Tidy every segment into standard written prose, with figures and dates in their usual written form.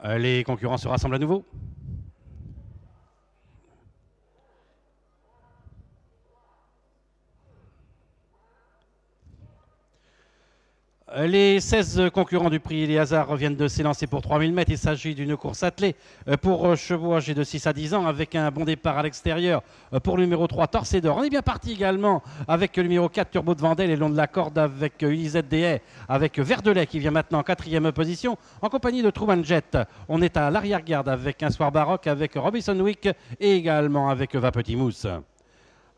Les concurrents se rassemblent à nouveau. Les 16 concurrents du prix Les Hasards viennent de s'élancer pour 3000 mètres. Il s'agit d'une course attelée pour chevaux âgés de 6 à 10 ans avec un bon départ à l'extérieur pour le numéro 3, Torcédor. On est bien parti également avec le numéro 4, Turbo de Vendel et le long de la corde avec Ulisette Des, avec Verdelais qui vient maintenant en 4e position en compagnie de Truman Jet. On est à l'arrière-garde avec Un Soir Baroque, avec Robinson Wick et également avec Va Petit Mousse.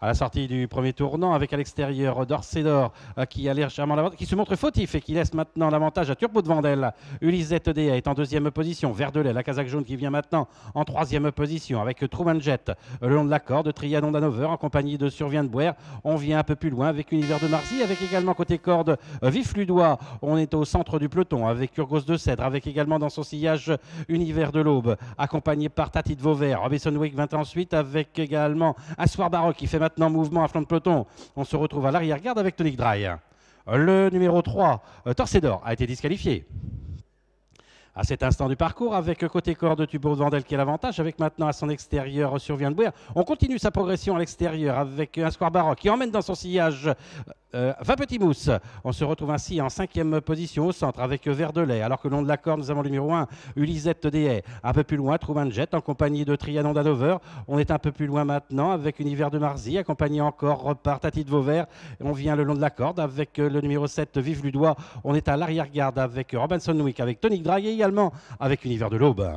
À la sortie du premier tournant, avec à l'extérieur Torcédor qui a légèrement l'avantage, qui se montre fautif et qui laisse maintenant l'avantage à Turbo de Vendel. Ulisette Des est en 2e position. Verdelais, la casaque jaune qui vient maintenant en 3e position avec Truman Jet le long de la corde. Trianon d'Hanover en compagnie de Survient de Boer. On vient un peu plus loin avec Univers de Marcy, avec également côté corde Vif Ludois. On est au centre du peloton avec Urgos de Cèdre, avec également dans son sillage Univers de l'Aube, accompagné par Tati de Vauvert. Robinson Wick 20 ensuite avec également Un Soir Baroque qui fait maintenant mouvement à flanc de peloton. On se retrouve à l'arrière-garde avec Tonic Dry. Le numéro 3, Torcédor, a été disqualifié à cet instant du parcours avec côté corde Turbo de Vendel qui est l'avantage, avec maintenant à son extérieur Survient de Boer. On continue sa progression à l'extérieur avec Un Soir Baroque qui emmène dans son sillage Va Petit Mousse. On se retrouve ainsi en 5e position au centre avec Verdelais, alors que le long de la corde nous avons le numéro 1 Ulisette Des. Un peu plus loin Truman Jet en compagnie de Trianon d'Hanover. On est un peu plus loin maintenant avec Univers de Marcy accompagné encore par Tati de Vauvert. On vient le long de la corde avec le numéro 7 Vive Ludois. On est à l'arrière-garde avec Robinson Wick, avec Tonic Dry et également avec Univers de l'Aube.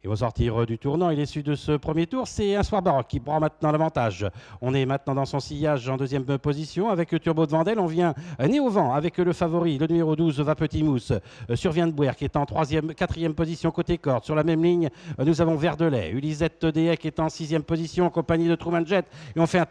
Et au sortir du tournant, il est issu de ce premier tour, c'est Un Soir Baroque qui prend maintenant l'avantage. On est maintenant dans son sillage en 2e position avec Turbo de Vendel. On vient né au vent avec le favori, le numéro 12, Va Petit Mousse. Survient de Boer qui est en 4e position côté corde. Sur la même ligne, nous avons Verdelais. Ulisette Des qui est en 6e position en compagnie de Truman Jet. Et on fait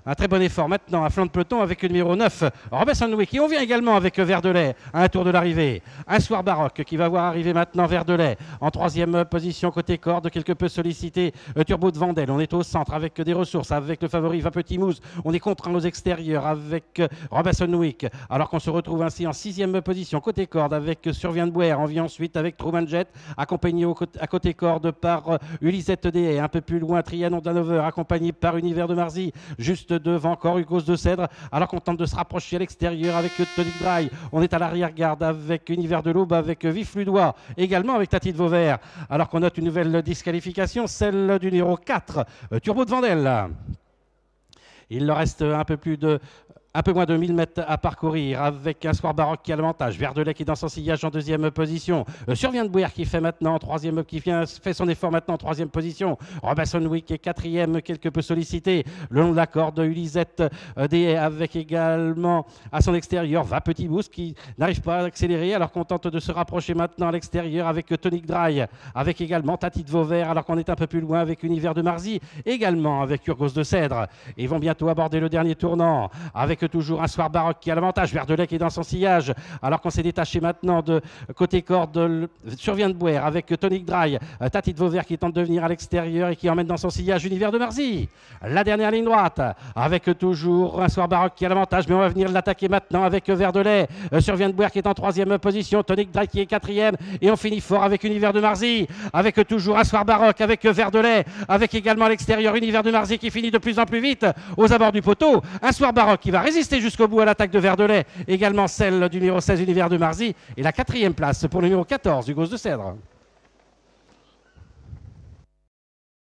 un très bon effort maintenant à flanc de peloton avec le numéro 9, Robinson Wick. Et on vient également avec Verdelais à un tour de l'arrivée. Un Soir Baroque qui va voir arriver maintenant Verdelais en 3e position côté corde, quelque peu sollicité Turbo de Vendel. On est au centre avec des ressources, avec le favori Va Petit Mousse. On est contraint aux extérieurs avec Robinson Wick, alors qu'on se retrouve ainsi en 6e position côté corde avec Survient de Boer. On vient ensuite avec Truman Jet accompagné à côté corde par Ulisette Des. Un peu plus loin Trianon d'Hanover accompagné par Univers de Marcy. Juste devant encore Urgos de Cèdre, alors qu'on tente de se rapprocher à l'extérieur avec Tonic Dry. On est à l'arrière-garde avec Univers de l'Aube, avec Vif Ludois, également avec Tati de Vauvert, alors qu'on note une nouvelle disqualification, celle du numéro 4, Turbo de Vendel. Il leur reste un peu moins de 1000 mètres à parcourir avec Un Soir Baroque qui a l'avantage. Verdelais qui est dans son sillage en 2e position. Survient de Boer qui fait maintenant fait son effort maintenant en 3e position. Robinson Wick est 4e, quelque peu sollicité. Le long de la corde, Ulisette Des avec également à son extérieur Va Petit Mousse qui n'arrive pas à accélérer alors qu'on tente de se rapprocher maintenant à l'extérieur avec Tonic Dry, avec également Tati de Vauvert alors qu'on est un peu plus loin avec Univers de Marcy, également avec Urgos de Cèdre. Ils vont bientôt aborder le dernier tournant avec toujours Un Soir Baroque qui a l'avantage. Verdelais qui est dans son sillage alors qu'on s'est détaché maintenant de côté corde Survient de Boer avec Tonic Dry, Tati de Vauvert qui tente de venir à l'extérieur et qui emmène dans son sillage Univers de Marcy. La dernière ligne droite avec toujours Un Soir Baroque qui a l'avantage, mais on va venir l'attaquer maintenant avec Verdelais, Survient de Boer qui est en 3e position, Tonic Dry qui est 4e et on finit fort avec Univers de Marcy, avec toujours Un Soir Baroque, avec Verdelais, avec également à l'extérieur Univers de Marcy qui finit de plus en plus vite aux abords du poteau. Un Soir Baroque qui va résister jusqu'au bout à l'attaque de Verdelais, également celle du numéro 16 Univers de Marcy, et la 4e place pour le numéro 14 Urgos de Cèdre.